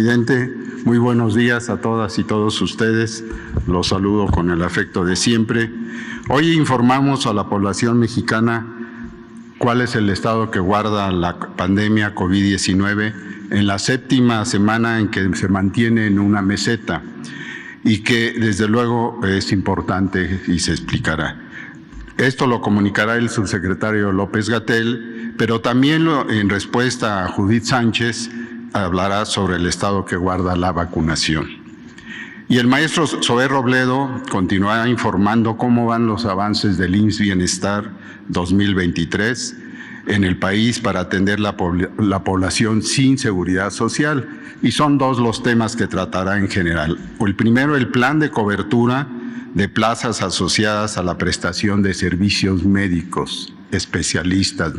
Presidente, muy buenos días a todas y todos ustedes. Los saludo con el afecto de siempre. Hoy informamos a la población mexicana cuál es el estado que guarda la pandemia COVID-19 en la séptima semana en que se mantiene en una meseta y que desde luego es importante y se explicará. Esto lo comunicará el subsecretario López-Gatell, pero también en respuesta a Judith Sánchez hablará sobre el estado que guarda la vacunación. Y el maestro Zoé Robledo continuará informando cómo van los avances del IMSS Bienestar 2023 en el país para atender la población sin seguridad social. Y son dos los temas que tratará en general. El primero, el plan de cobertura de plazas asociadas a la prestación de servicios médicos, especialistas,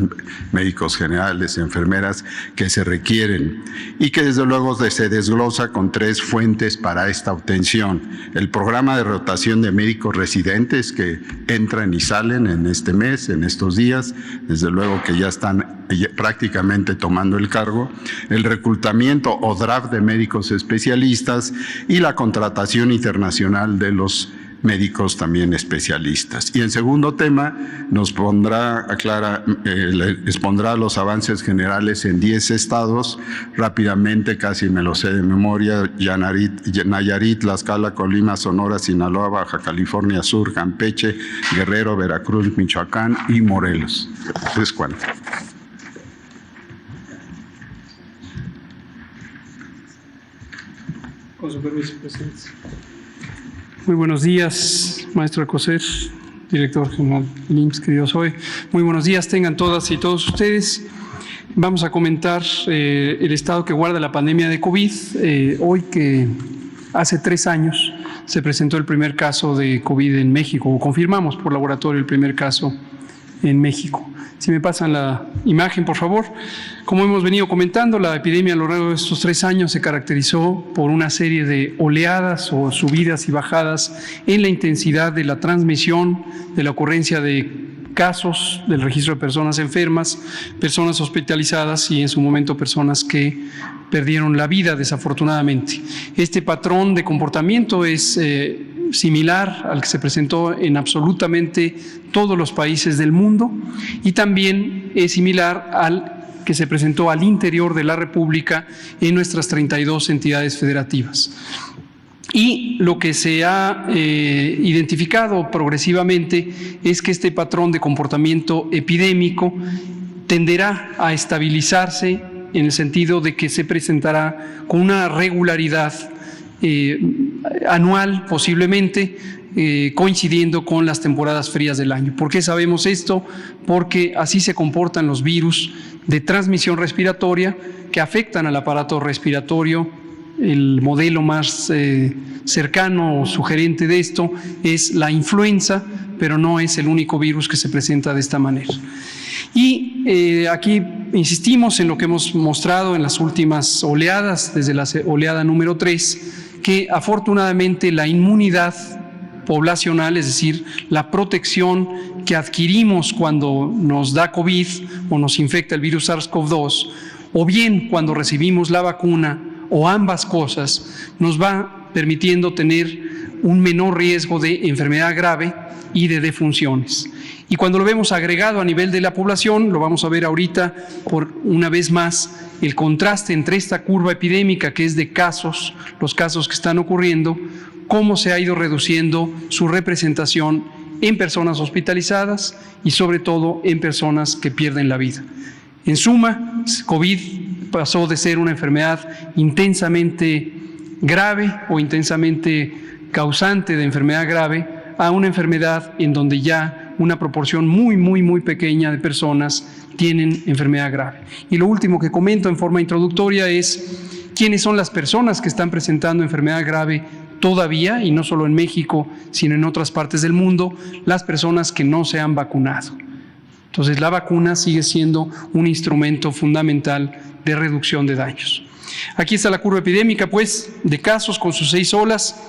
médicos generales, enfermeras que se requieren y que desde luego se desglosa con 3 fuentes para esta obtención. El programa de rotación de médicos residentes que entran y salen en este mes, en estos días, desde luego que ya están prácticamente tomando el cargo, el reclutamiento o draft de médicos especialistas y la contratación internacional de los médicos también especialistas. Y en segundo tema nos expondrá los avances generales en 10 estados, rápidamente, casi me lo sé de memoria: Nayarit, Tlaxcala, Colima, Sonora, Sinaloa, Baja California Sur, Campeche, Guerrero, Veracruz, Michoacán y Morelos. ¿Es cuánto? Con su permiso, presidente. Muy buenos días, maestro Alcocer, director general del IMSS, querido Zoé. Muy buenos días, tengan todas y todos ustedes. Vamos a comentar el estado que guarda la pandemia de COVID. Hoy, que hace 3 años se presentó el primer caso de COVID en México, o confirmamos por laboratorio el primer caso en México. Si me pasan la imagen, por favor. Como hemos venido comentando, la epidemia a lo largo de estos 3 años se caracterizó por una serie de oleadas o subidas y bajadas en la intensidad de la transmisión, de la ocurrencia de casos, del registro de personas enfermas, personas hospitalizadas y en su momento personas que perdieron la vida desafortunadamente. Este patrón de comportamiento es similar al que se presentó en absolutamente todos los países del mundo y también es similar al que se presentó al interior de la República en nuestras 32 entidades federativas. Y lo que se ha identificado progresivamente es que este patrón de comportamiento epidémico tenderá a estabilizarse en el sentido de que se presentará con una regularidad anual, posiblemente, coincidiendo con las temporadas frías del año. ¿Por qué sabemos esto? Porque así se comportan los virus de transmisión respiratoria que afectan al aparato respiratorio. El modelo más cercano o sugerente de esto es la influenza, pero no es el único virus que se presenta de esta manera. Y aquí insistimos en lo que hemos mostrado en las últimas oleadas, desde la oleada número 3, que afortunadamente la inmunidad poblacional, es decir, la protección que adquirimos cuando nos da COVID o nos infecta el virus SARS-CoV-2, o bien cuando recibimos la vacuna, o ambas cosas, nos va permitiendo tener un menor riesgo de enfermedad grave y de defunciones. Y cuando lo vemos agregado a nivel de la población, lo vamos a ver ahorita por una vez más, el contraste entre esta curva epidémica que es de casos, los casos que están ocurriendo, cómo se ha ido reduciendo su representación en personas hospitalizadas y sobre todo en personas que pierden la vida. En suma, COVID pasó de ser una enfermedad intensamente grave o intensamente causante de enfermedad grave a una enfermedad en donde ya una proporción muy pequeña de personas tienen enfermedad grave. Y lo último que comento en forma introductoria es quiénes son las personas que están presentando enfermedad grave todavía, y no solo en México, sino en otras partes del mundo, las personas que no se han vacunado. Entonces, la vacuna sigue siendo un instrumento fundamental de reducción de daños. Aquí está la curva epidémica, pues, de casos con sus 6 olas.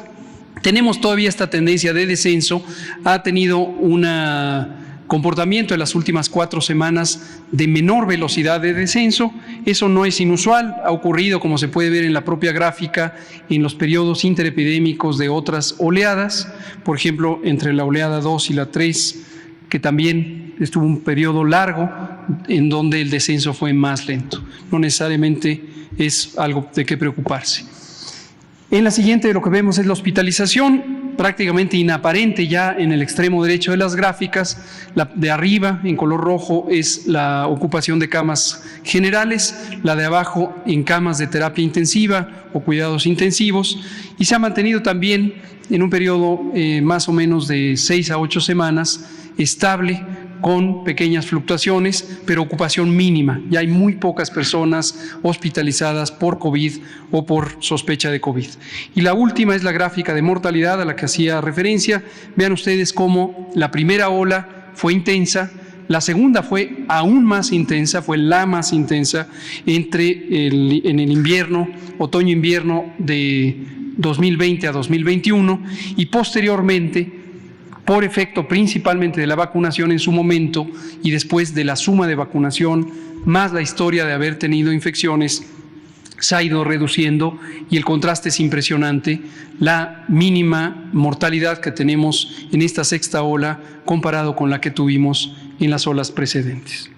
Tenemos todavía esta tendencia de descenso, ha tenido una comportamiento en las últimas 4 semanas de menor velocidad de descenso. Eso no es inusual, ha ocurrido, como se puede ver en la propia gráfica, en los periodos interepidémicos de otras oleadas, por ejemplo, entre la oleada 2 y la 3, que también estuvo un periodo largo en donde el descenso fue más lento. No necesariamente es algo de qué preocuparse. En la siguiente lo que vemos es la hospitalización, prácticamente inaparente ya en el extremo derecho de las gráficas. La de arriba en color rojo es la ocupación de camas generales, la de abajo en camas de terapia intensiva o cuidados intensivos, y se ha mantenido también en un periodo más o menos de 6 a 8 semanas estable, con pequeñas fluctuaciones, pero ocupación mínima. Ya hay muy pocas personas hospitalizadas por COVID o por sospecha de COVID. Y la última es la gráfica de mortalidad a la que hacía referencia. Vean ustedes cómo la primera ola fue intensa, la segunda fue aún más intensa, fue la más intensa en el invierno, otoño-invierno de 2020 a 2021, y posteriormente, por efecto principalmente de la vacunación en su momento y después de la suma de vacunación, más la historia de haber tenido infecciones, se ha ido reduciendo, y el contraste es impresionante. La mínima mortalidad que tenemos en esta sexta ola comparado con la que tuvimos en las olas precedentes.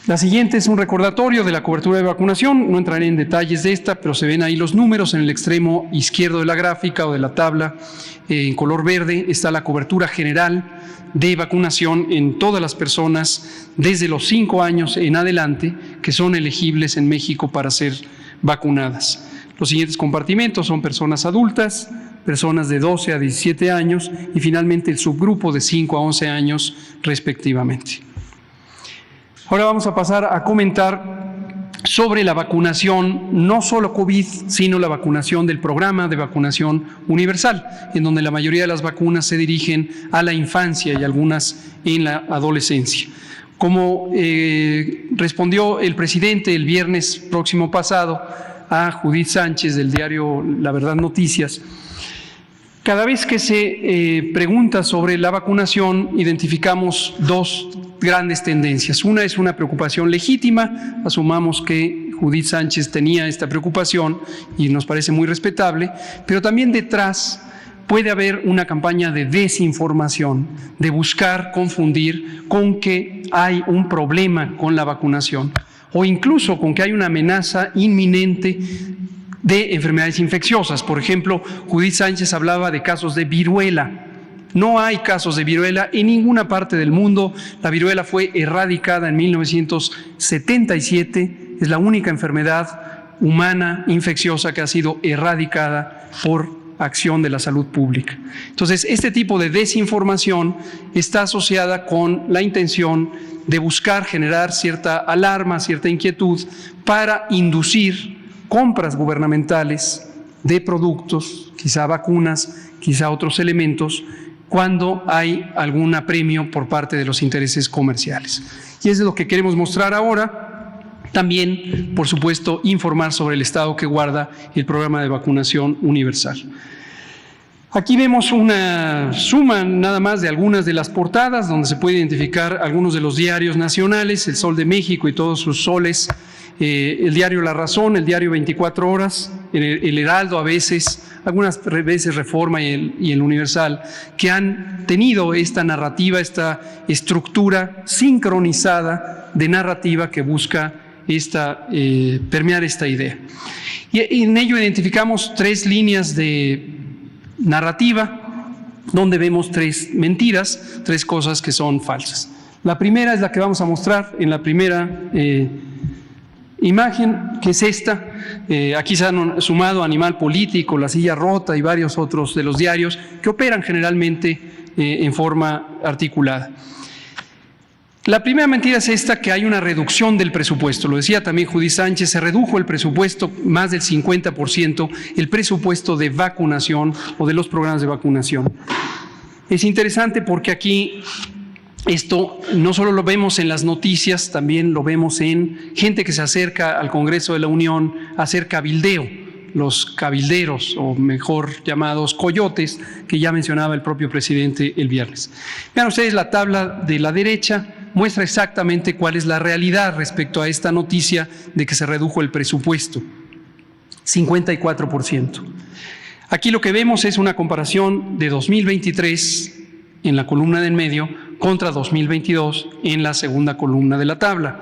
La siguiente es un recordatorio de la cobertura de vacunación. No entraré en detalles de esta, pero se ven ahí los números en el extremo izquierdo de la gráfica o de la tabla. En color verde está la cobertura general de vacunación en todas las personas desde los 5 años en adelante que son elegibles en México para ser vacunadas. Los siguientes compartimentos son personas adultas, personas de 12 a 17 años y finalmente el subgrupo de 5 a 11 años respectivamente. Ahora vamos a pasar a comentar sobre la vacunación, no solo COVID, sino la vacunación del programa de vacunación universal, en donde la mayoría de las vacunas se dirigen a la infancia y algunas en la adolescencia. Como respondió el presidente el viernes próximo pasado a Judith Sánchez del diario La Verdad Noticias, cada vez que se pregunta sobre la vacunación, identificamos 2 grandes tendencias. Una es una preocupación legítima, asumamos que Judith Sánchez tenía esta preocupación y nos parece muy respetable, pero también detrás puede haber una campaña de desinformación, de buscar confundir con que hay un problema con la vacunación o incluso con que hay una amenaza inminente de enfermedades infecciosas. Por ejemplo, Judith Sánchez hablaba de casos de viruela. No hay casos de viruela en ninguna parte del mundo. La viruela fue erradicada en 1977. Es la única enfermedad humana infecciosa que ha sido erradicada por acción de la salud pública. Entonces, este tipo de desinformación está asociada con la intención de buscar generar cierta alarma, cierta inquietud para inducir compras gubernamentales de productos, quizá vacunas, quizá otros elementos, cuando hay algún apremio por parte de los intereses comerciales. Y es lo que queremos mostrar ahora. También, por supuesto, informar sobre el estado que guarda el programa de vacunación universal. Aquí vemos una suma nada más de algunas de las portadas, donde se puede identificar algunos de los diarios nacionales, El Sol de México y todos sus soles, el diario La Razón, el diario 24 Horas, el Heraldo a veces, algunas veces Reforma y el Universal, que han tenido esta narrativa, esta estructura sincronizada de narrativa que busca permear esta idea. Y en ello identificamos 3 líneas de narrativa, donde vemos 3 mentiras, 3 cosas que son falsas. La primera es la que vamos a mostrar en la primera imagen, que es esta. Aquí se han sumado Animal Político, La Silla Rota y varios otros de los diarios que operan generalmente en forma articulada. La primera mentira es esta, que hay una reducción del presupuesto. Lo decía también Judith Sánchez, se redujo el presupuesto más del 50%, el presupuesto de vacunación o de los programas de vacunación. Es interesante porque aquí esto no solo lo vemos en las noticias, también lo vemos en gente que se acerca al Congreso de la Unión a hacer cabildeo los cabilderos, o mejor llamados coyotes, que ya mencionaba el propio presidente el viernes. Vean ustedes, la tabla de la derecha muestra exactamente cuál es la realidad respecto a esta noticia de que se redujo el presupuesto, 54%. Aquí lo que vemos es una comparación de 2023 en la columna de en medio contra 2022 en la segunda columna de la tabla.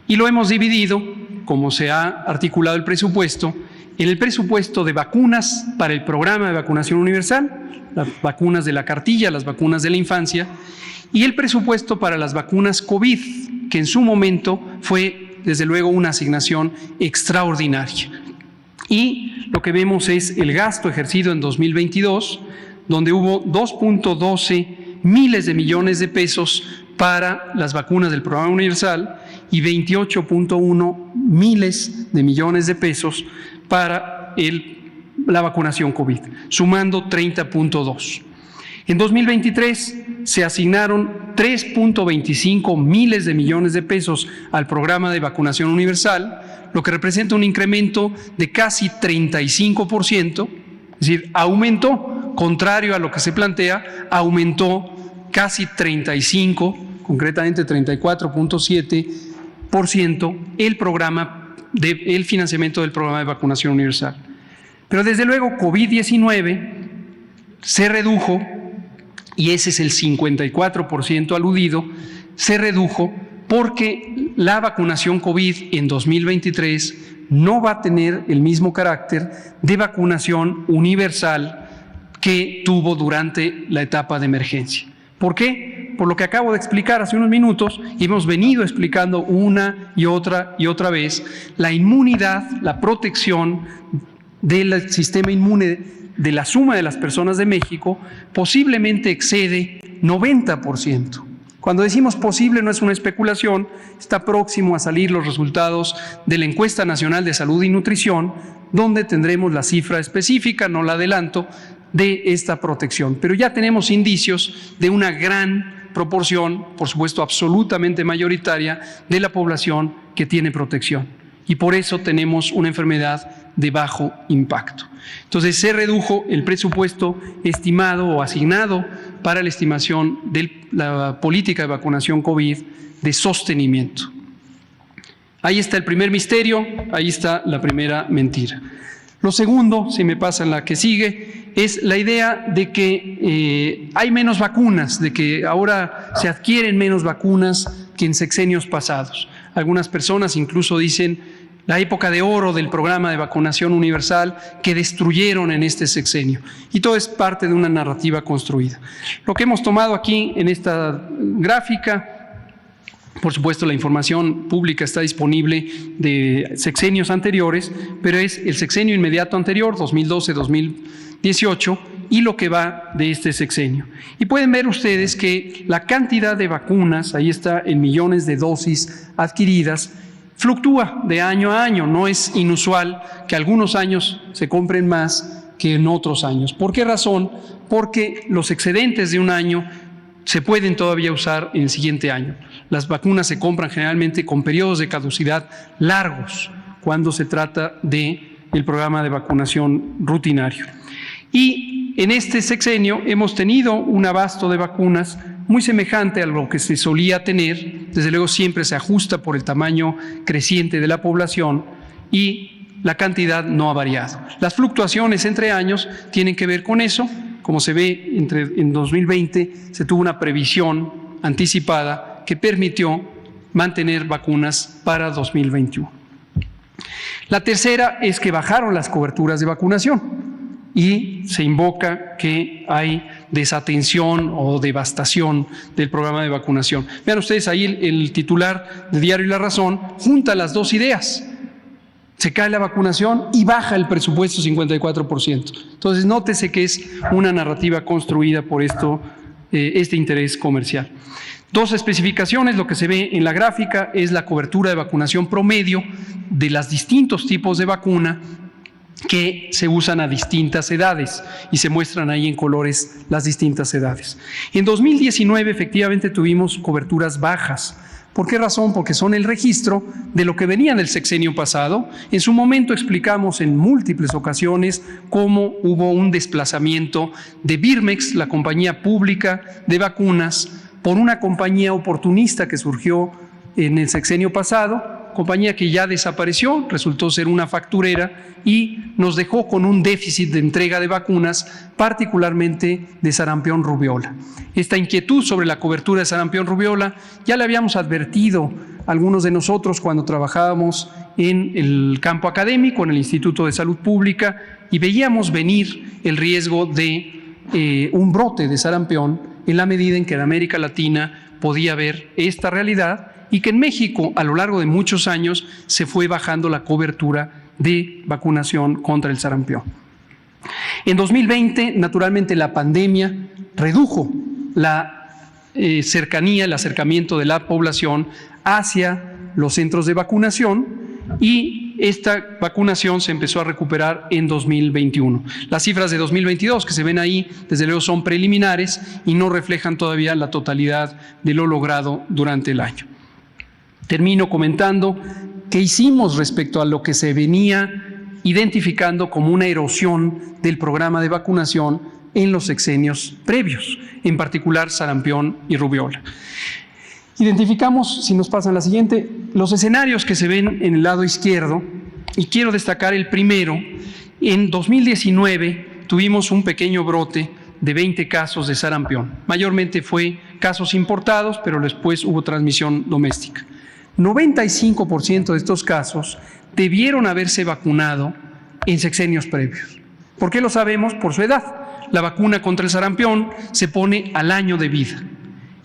Y lo hemos dividido, como se ha articulado el presupuesto, en el presupuesto de vacunas para el programa de vacunación universal, las vacunas de la cartilla, las vacunas de la infancia, y el presupuesto para las vacunas COVID, que en su momento fue, desde luego, una asignación extraordinaria. Y lo que vemos es el gasto ejercido en 2022, donde hubo 2.12 miles de millones de pesos para las vacunas del programa universal y 28.1 miles de millones de pesos para la vacunación COVID, sumando 30.2. En 2023 se asignaron 3.25 miles de millones de pesos al programa de vacunación universal, lo que representa un incremento de casi 35%, es decir, aumentó, contrario a lo que se plantea, aumentó casi 35, concretamente 34.7% el financiamiento del programa de vacunación universal. Pero desde luego COVID-19 se redujo, y ese es el 54% aludido, se redujo porque la vacunación COVID en 2023 no va a tener el mismo carácter de vacunación universal que tuvo durante la etapa de emergencia. ¿Por qué? Por lo que acabo de explicar hace unos minutos, y hemos venido explicando una y otra vez, la inmunidad, la protección del sistema inmune de la suma de las personas de México posiblemente excede 90%. Cuando decimos posible no es una especulación, está próximo a salir los resultados de la Encuesta Nacional de Salud y Nutrición, donde tendremos la cifra específica, no la adelanto, de esta protección. Pero ya tenemos indicios de una gran proporción, por supuesto absolutamente mayoritaria, de la población que tiene protección. Y por eso tenemos una enfermedad de bajo impacto. Entonces se redujo el presupuesto estimado o asignado para la estimación de la política de vacunación COVID de sostenimiento. Ahí está el primer misterio, ahí está la primera mentira. Lo segundo, si me pasa la que sigue, es la idea de que hay menos vacunas, de que ahora se adquieren menos vacunas que en sexenios pasados. Algunas personas incluso dicen la época de oro del programa de vacunación universal que destruyeron en este sexenio. Y todo es parte de una narrativa construida. Lo que hemos tomado aquí en esta gráfica, por supuesto la información pública está disponible de sexenios anteriores, pero es el sexenio inmediato anterior, 2012-2018, y lo que va de este sexenio. Y pueden ver ustedes que la cantidad de vacunas, ahí está en millones de dosis adquiridas, fluctúa de año a año. No es inusual que algunos años se compren más que en otros años. ¿Por qué razón? Porque los excedentes de un año se pueden todavía usar en el siguiente año. Las vacunas se compran generalmente con periodos de caducidad largos cuando se trata del programa de vacunación rutinario. Y en este sexenio hemos tenido un abasto de vacunas muy semejante a lo que se solía tener. Desde luego siempre se ajusta por el tamaño creciente de la población y la cantidad no ha variado. Las fluctuaciones entre años tienen que ver con eso. Como se ve, en 2020 se tuvo una previsión anticipada que permitió mantener vacunas para 2021. La tercera es que bajaron las coberturas de vacunación y se invoca que hay desatención o devastación del programa de vacunación. Vean ustedes ahí el titular de Diario La Razón junta las dos ideas. Se cae la vacunación y baja el presupuesto 54%. Entonces, nótese que es una narrativa construida por este interés comercial. Dos especificaciones, lo que se ve en la gráfica es la cobertura de vacunación promedio de los distintos tipos de vacuna que se usan a distintas edades y se muestran ahí en colores las distintas edades. En 2019 efectivamente tuvimos coberturas bajas ¿Por qué razón? Porque son el registro de lo que venía en el sexenio pasado. En su momento explicamos en múltiples ocasiones cómo hubo un desplazamiento de Birmex, la compañía pública de vacunas, por una compañía oportunista que surgió en el sexenio pasado, compañía que ya desapareció, resultó ser una facturera y nos dejó con un déficit de entrega de vacunas, particularmente de sarampión rubiola. Esta inquietud sobre la cobertura de sarampión rubiola ya la habíamos advertido algunos de nosotros cuando trabajábamos en el campo académico, en el Instituto de Salud Pública, y veíamos venir el riesgo de un brote de sarampión en la medida en que en América Latina podía haber esta realidad y que en México a lo largo de muchos años se fue bajando la cobertura de vacunación contra el sarampión. En 2020, naturalmente, la pandemia redujo la cercanía, el acercamiento de la población hacia los centros de vacunación y esta vacunación se empezó a recuperar en 2021. Las cifras de 2022 que se ven ahí, desde luego, son preliminares y no reflejan todavía la totalidad de lo logrado durante el año. Termino comentando qué hicimos respecto a lo que se venía identificando como una erosión del programa de vacunación en los sexenios previos, en particular sarampión y rubiola. Identificamos, si nos pasan la siguiente, los escenarios que se ven en el lado izquierdo, y quiero destacar el primero. En 2019 tuvimos un pequeño brote de 20 casos de sarampión. Mayormente fue casos importados, pero después hubo transmisión doméstica. 95% de estos casos debieron haberse vacunado en sexenios previos. ¿Por qué lo sabemos? Por su edad. La vacuna contra el sarampión se pone al año de vida.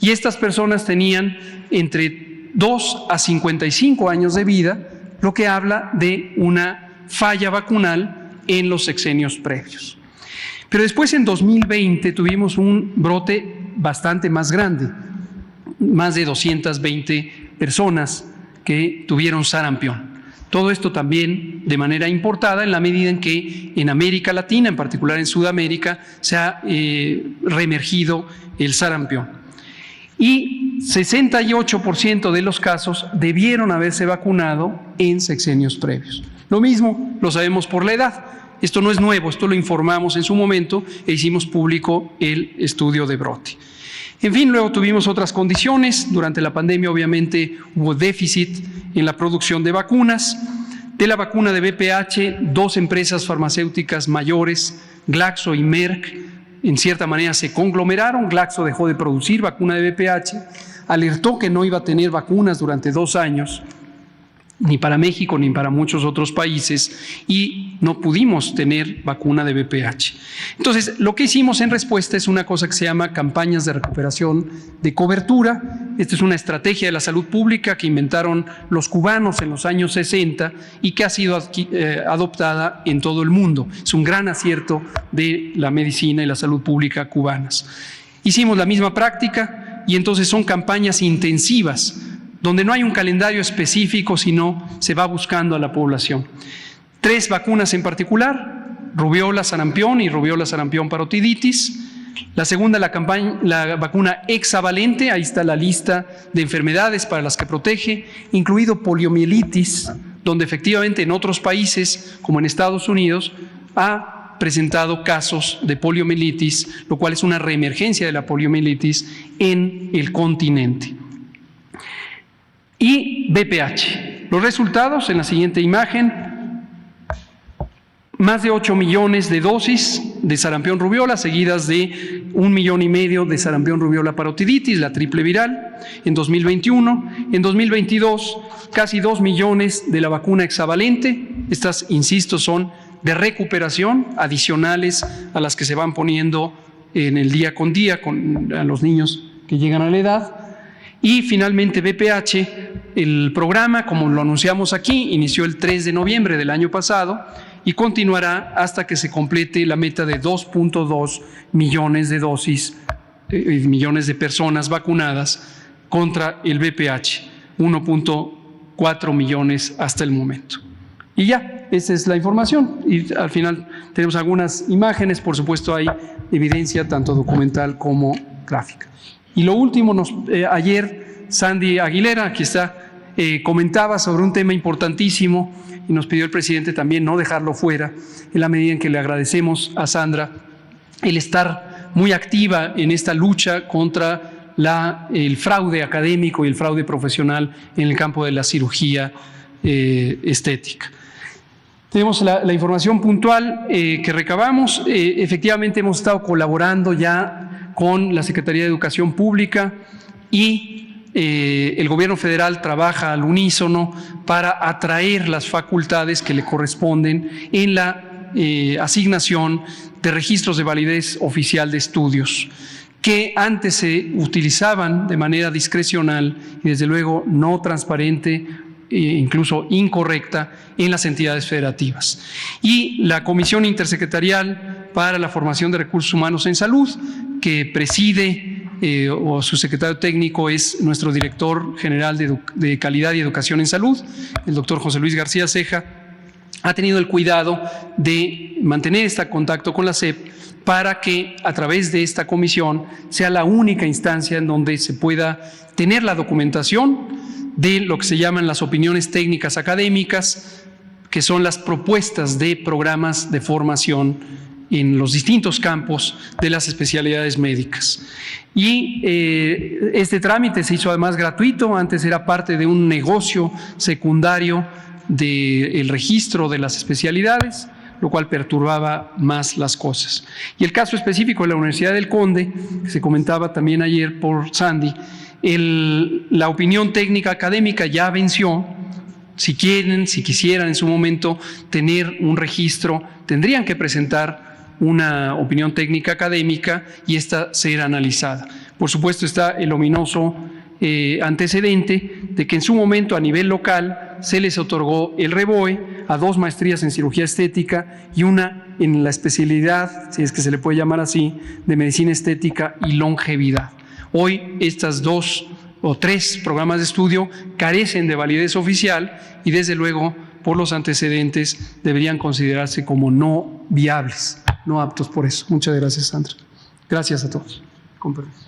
Y estas personas tenían entre 2 a 55 años de vida, lo que habla de una falla vacunal en los sexenios previos. Pero después, en 2020, tuvimos un brote bastante más grande, más de 220 personas que tuvieron sarampión. Todo esto también de manera importada en la medida en que en América Latina, en particular en Sudamérica, se ha reemergido el sarampión. Y 68% de los casos debieron haberse vacunado en sexenios previos. Lo mismo lo sabemos por la edad. Esto no es nuevo, esto lo informamos en su momento e hicimos público el estudio de brote. En fin, luego tuvimos otras condiciones. Durante la pandemia, obviamente, hubo déficit en la producción de vacunas. De la vacuna de VPH, 2 empresas farmacéuticas mayores, Glaxo y Merck, en cierta manera se conglomeraron. Glaxo dejó de producir vacuna de VPH, alertó que no iba a tener vacunas durante 2 años, ni para México ni para muchos otros países, y no pudimos tener vacuna de VPH. Entonces, lo que hicimos en respuesta es una cosa que se llama campañas de recuperación de cobertura. Esta es una estrategia de la salud pública que inventaron los cubanos en los años 60 y que ha sido adoptada en todo el mundo. Es un gran acierto de la medicina y la salud pública cubanas. Hicimos la misma práctica y entonces son campañas intensivas donde no hay un calendario específico, sino se va buscando a la población. 3 vacunas en particular: rubiola, sarampión y rubiola, sarampión, parotiditis. La segunda, la vacuna hexavalente, ahí está la lista de enfermedades para las que protege, incluido poliomielitis, donde efectivamente en otros países, como en Estados Unidos, ha presentado casos de poliomielitis, lo cual es una reemergencia de la poliomielitis en el continente. Y VPH. Los resultados en la siguiente imagen: más de 8 millones de dosis de sarampión rubiola, seguidas de 1,5 millones de sarampión rubiola parotiditis, la triple viral, en 2021. En 2022, casi 2 millones de la vacuna hexavalente. Estas, insisto, son de recuperación, adicionales a las que se van poniendo en el día con día a los niños que llegan a la edad. Y finalmente VPH, el programa, como lo anunciamos aquí, inició el 3 de noviembre del año pasado y continuará hasta que se complete la meta de 2.2 millones de dosis, millones de personas vacunadas contra el VPH, 1.4 millones hasta el momento. Y ya, esa es la información. Y al final tenemos algunas imágenes, por supuesto hay evidencia tanto documental como gráfica. Y lo último, ayer Sandy Aguilera, aquí está, comentaba sobre un tema importantísimo y nos pidió el presidente también no dejarlo fuera, en la medida en que le agradecemos a Sandra el estar muy activa en esta lucha contra el fraude académico y el fraude profesional en el campo de la cirugía estética. Tenemos la información puntual que recabamos. Efectivamente hemos estado colaborando ya con la Secretaría de Educación Pública y el gobierno federal trabaja al unísono para atraer las facultades que le corresponden en la asignación de registros de validez oficial de estudios, que antes se utilizaban de manera discrecional y desde luego no transparente, incluso incorrecta, en las entidades federativas. Y la Comisión Intersecretarial para la Formación de Recursos Humanos en Salud, que preside o su secretario técnico es nuestro director general de Calidad y Educación en Salud, el doctor José Luis García Ceja, ha tenido el cuidado de mantener este contacto con la SEP para que a través de esta comisión sea la única instancia en donde se pueda tener la documentación de lo que se llaman las opiniones técnicas académicas, que son las propuestas de programas de formación en los distintos campos de las especialidades médicas. Y este trámite se hizo además gratuito, antes era parte de un negocio secundario del registro de las especialidades, lo cual perturbaba más las cosas. Y el caso específico de la Universidad del Conde, que se comentaba también ayer por Sandy, la opinión técnica académica ya venció. Si quisieran en su momento tener un registro, tendrían que presentar una opinión técnica académica y esta ser analizada. Por supuesto está el ominoso antecedente de que en su momento a nivel local se les otorgó el REBOE a 2 maestrías en cirugía estética y una en la especialidad, si es que se le puede llamar así, de medicina estética y longevidad. Hoy estas 2 o 3 programas de estudio carecen de validez oficial y desde luego por los antecedentes deberían considerarse como no viables, no aptos por eso. Muchas gracias, Sandra. Gracias a todos. Con permiso.